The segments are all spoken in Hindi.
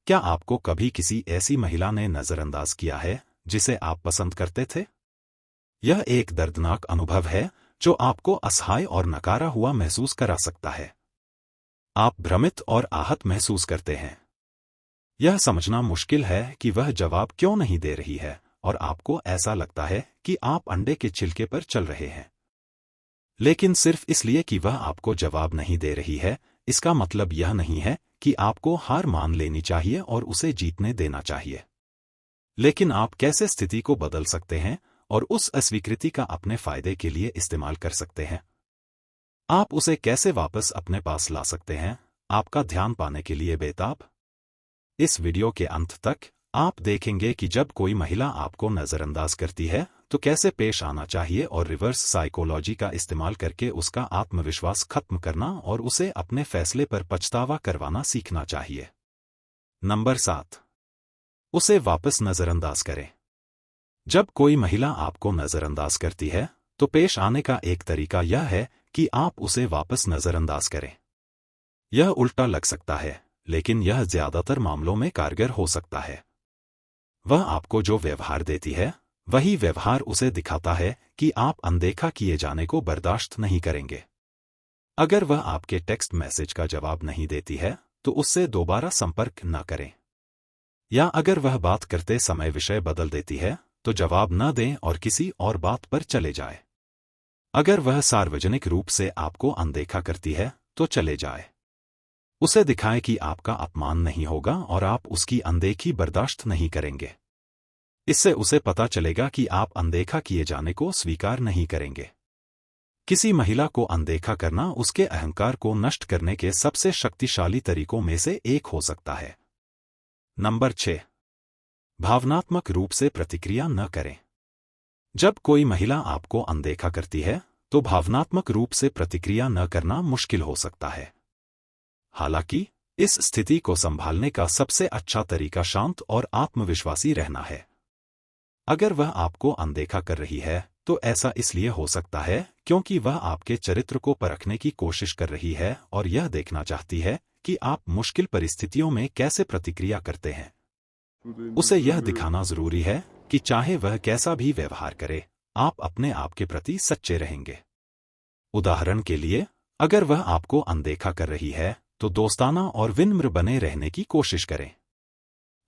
क्या आपको कभी किसी ऐसी महिला ने नजरअंदाज किया है जिसे आप पसंद करते थे? यह एक दर्दनाक अनुभव है जो आपको असहाय और नकारा हुआ महसूस करा सकता है। आप भ्रमित और आहत महसूस करते हैं। यह समझना मुश्किल है कि वह जवाब क्यों नहीं दे रही है, और आपको ऐसा लगता है कि आप अंडे के छिलके पर चल रहे हैं। लेकिन सिर्फ इसलिए कि वह आपको जवाब नहीं दे रही है, इसका मतलब यह नहीं है कि आपको हार मान लेनी चाहिए और उसे जीतने देना चाहिए। लेकिन आप कैसे स्थिति को बदल सकते हैं और उस अस्वीकृति का अपने फायदे के लिए इस्तेमाल कर सकते हैं? आप उसे कैसे वापस अपने पास ला सकते हैं? आपका ध्यान पाने के लिए बेताब। इस वीडियो के अंत तक आप देखेंगे कि जब कोई महिला आपको नजरअंदाज करती है तो कैसे पेश आना चाहिए और रिवर्स साइकोलॉजी का इस्तेमाल करके उसका आत्मविश्वास खत्म करना और उसे अपने फैसले पर पछतावा करवाना सीखना चाहिए। नंबर 7, उसे वापस नजरअंदाज करें। जब कोई महिला आपको नजरअंदाज करती है तो पेश आने का एक तरीका यह है कि आप उसे वापस नजरअंदाज करें। यह उल्टा लग सकता है, लेकिन यह ज्यादातर मामलों में कारगर हो सकता है। वह आपको जो व्यवहार देती है वही व्यवहार उसे दिखाता है कि आप अनदेखा किए जाने को बर्दाश्त नहीं करेंगे। अगर वह आपके टेक्स्ट मैसेज का जवाब नहीं देती है तो उससे दोबारा संपर्क न करें। या अगर वह बात करते समय विषय बदल देती है तो जवाब न दें और किसी और बात पर चले जाए। अगर वह सार्वजनिक रूप से आपको अनदेखा करती है तो चले जाए। उसे दिखाएं कि आपका अपमान नहीं होगा और आप उसकी अनदेखी बर्दाश्त नहीं करेंगे। इससे उसे पता चलेगा कि आप अनदेखा किए जाने को स्वीकार नहीं करेंगे। किसी महिला को अनदेखा करना उसके अहंकार को नष्ट करने के सबसे शक्तिशाली तरीकों में से एक हो सकता है। नंबर 6, भावनात्मक रूप से प्रतिक्रिया न करें। जब कोई महिला आपको अनदेखा करती है तो भावनात्मक रूप से प्रतिक्रिया न करना मुश्किल हो सकता है। हालांकि इस स्थिति को संभालने का सबसे अच्छा तरीका शांत और आत्मविश्वासी रहना है। अगर वह आपको अनदेखा कर रही है तो ऐसा इसलिए हो सकता है क्योंकि वह आपके चरित्र को परखने की कोशिश कर रही है और यह देखना चाहती है कि आप मुश्किल परिस्थितियों में कैसे प्रतिक्रिया करते हैं। उसे यह दिखाना जरूरी है कि चाहे वह कैसा भी व्यवहार करे, आप अपने आप के प्रति सच्चे रहेंगे। उदाहरण के लिए, अगर वह आपको अनदेखा कर रही है तो दोस्ताना और विनम्र बने रहने की कोशिश करें।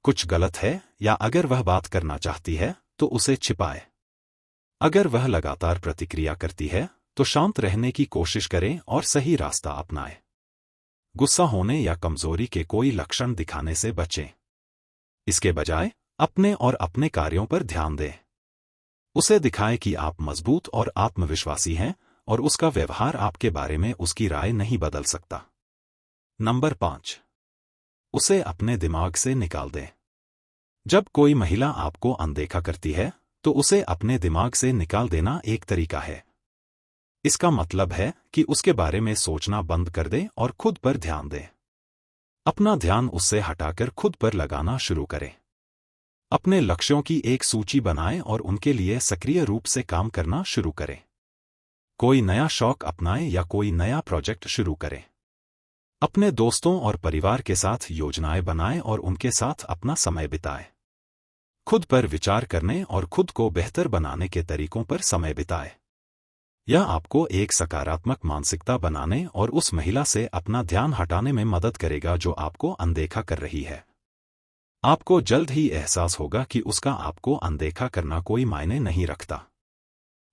कुछ गलत है या अगर वह बात करना चाहती है तो उसे छिपाए। अगर वह लगातार प्रतिक्रिया करती है तो शांत रहने की कोशिश करें और सही रास्ता अपनाएं। गुस्सा होने या कमजोरी के कोई लक्षण दिखाने से बचें। इसके बजाय अपने और अपने कार्यों पर ध्यान दें। उसे दिखाएं कि आप मजबूत और आत्मविश्वासी हैं और उसका व्यवहार आपके बारे में उसकी राय नहीं बदल सकता। नंबर 5, उसे अपने दिमाग से निकाल दें। जब कोई महिला आपको अनदेखा करती है तो उसे अपने दिमाग से निकाल देना एक तरीका है। इसका मतलब है कि उसके बारे में सोचना बंद कर दें और खुद पर ध्यान दें। अपना ध्यान उससे हटाकर खुद पर लगाना शुरू करें। अपने लक्ष्यों की एक सूची बनाएं और उनके लिए सक्रिय रूप से काम करना शुरू करें। कोई नया शौक अपनाएं या कोई नया प्रोजेक्ट शुरू करें। अपने दोस्तों और परिवार के साथ योजनाएं बनाएं और उनके साथ अपना समय बिताएं। खुद पर विचार करने और खुद को बेहतर बनाने के तरीकों पर समय बिताएं। यह आपको एक सकारात्मक मानसिकता बनाने और उस महिला से अपना ध्यान हटाने में मदद करेगा जो आपको अनदेखा कर रही है। आपको जल्द ही एहसास होगा कि उसका आपको अनदेखा करना कोई मायने नहीं रखता।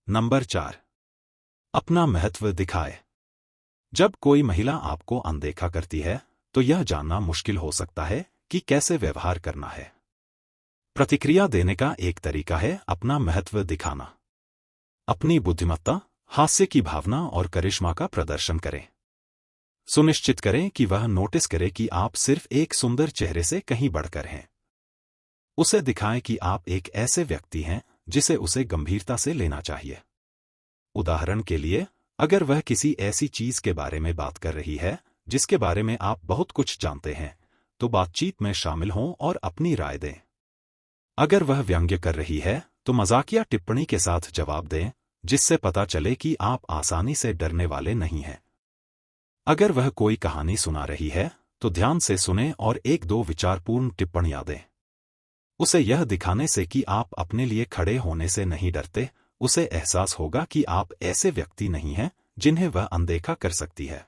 नंबर 4, अपना महत्व दिखाए। जब कोई महिला आपको अनदेखा करती है तो यह जानना मुश्किल हो सकता है कि कैसे व्यवहार करना है। प्रतिक्रिया देने का एक तरीका है अपना महत्व दिखाना। अपनी बुद्धिमत्ता, हास्य की भावना और करिश्मा का प्रदर्शन करें। सुनिश्चित करें कि वह नोटिस करे कि आप सिर्फ एक सुंदर चेहरे से कहीं बढ़कर हैं। उसे दिखाएं कि आप एक ऐसे व्यक्ति हैं जिसे उसे गंभीरता से लेना चाहिए। उदाहरण के लिए, अगर वह किसी ऐसी चीज के बारे में बात कर रही है जिसके बारे में आप बहुत कुछ जानते हैं, तो बातचीत में शामिल हों और अपनी राय दें। अगर वह व्यंग्य कर रही है तो मजाकिया टिप्पणी के साथ जवाब दें, जिससे पता चले कि आप आसानी से डरने वाले नहीं हैं। अगर वह कोई कहानी सुना रही है तो ध्यान से सुने और एक दो विचारपूर्ण टिप्पणियां दें। उसे यह दिखाने से कि आप अपने लिए खड़े होने से नहीं डरते, उसे एहसास होगा कि आप ऐसे व्यक्ति नहीं हैं जिन्हें वह अनदेखा कर सकती है।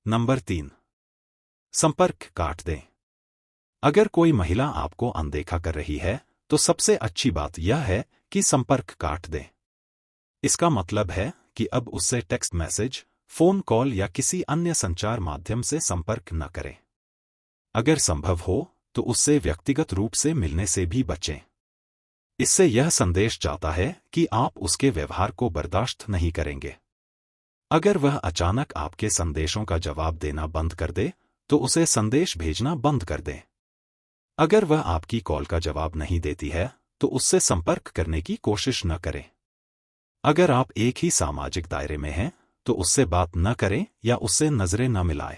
नंबर 3, संपर्क काट दें। अगर कोई महिला आपको अनदेखा कर रही है तो सबसे अच्छी बात यह है कि संपर्क काट दें। इसका मतलब है कि अब उससे टेक्स्ट मैसेज, फोन कॉल या किसी अन्य संचार माध्यम से संपर्क न करें। अगर संभव हो तो उससे व्यक्तिगत रूप से मिलने से भी बचें। इससे यह संदेश जाता है कि आप उसके व्यवहार को बर्दाश्त नहीं करेंगे। अगर वह अचानक आपके संदेशों का जवाब देना बंद कर दे तो उसे संदेश भेजना बंद कर दें। अगर वह आपकी कॉल का जवाब नहीं देती है तो उससे संपर्क करने की कोशिश न करें। अगर आप एक ही सामाजिक दायरे में हैं तो उससे बात न करें या उससे नजरें न मिलाएं।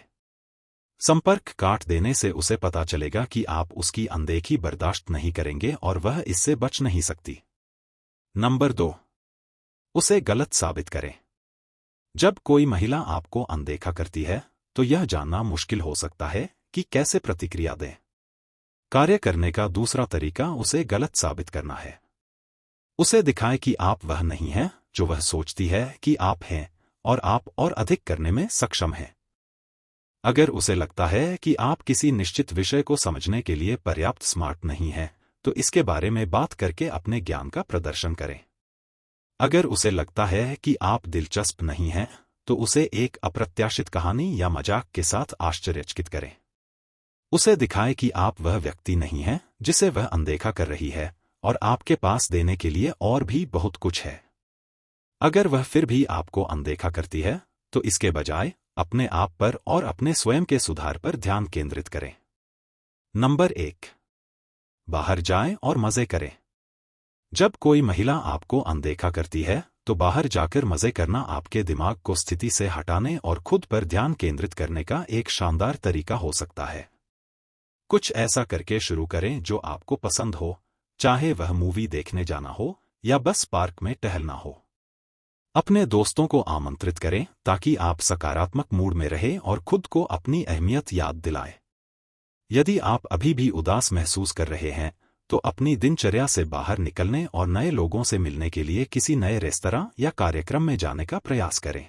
संपर्क काट देने से उसे पता चलेगा कि आप उसकी अनदेखी बर्दाश्त नहीं करेंगे और वह इससे बच नहीं सकती। नंबर 2, उसे गलत साबित करें। जब कोई महिला आपको अनदेखा करती है तो यह जानना मुश्किल हो सकता है कि कैसे प्रतिक्रिया दें। कार्य करने का दूसरा तरीका उसे गलत साबित करना है। उसे दिखाएं कि आप वह नहीं हैं जो वह सोचती है कि आप हैं और आप और अधिक करने में सक्षम हैं। अगर उसे लगता है कि आप किसी निश्चित विषय को समझने के लिए पर्याप्त स्मार्ट नहीं हैं, तो इसके बारे में बात करके अपने ज्ञान का प्रदर्शन करें। अगर उसे लगता है कि आप दिलचस्प नहीं हैं, तो उसे एक अप्रत्याशित कहानी या मजाक के साथ आश्चर्यचकित करें। उसे दिखाएं कि आप वह व्यक्ति नहीं हैं जिसे वह अनदेखा कर रही है और आपके पास देने के लिए और भी बहुत कुछ है। अगर वह फिर भी आपको अनदेखा करती है, तो इसके बजाय अपने आप पर और अपने स्वयं के सुधार पर ध्यान केंद्रित करें। नंबर 1, बाहर जाएं और मजे करें। जब कोई महिला आपको अनदेखा करती है तो बाहर जाकर मजे करना आपके दिमाग को स्थिति से हटाने और खुद पर ध्यान केंद्रित करने का एक शानदार तरीका हो सकता है। कुछ ऐसा करके शुरू करें जो आपको पसंद हो, चाहे वह मूवी देखने जाना हो या बस पार्क में टहलना हो। अपने दोस्तों को आमंत्रित करें ताकि आप सकारात्मक मूड में रहें और खुद को अपनी अहमियत याद दिलाएं। यदि आप अभी भी उदास महसूस कर रहे हैं तो अपनी दिनचर्या से बाहर निकलने और नए लोगों से मिलने के लिए किसी नए रेस्तरां या कार्यक्रम में जाने का प्रयास करें।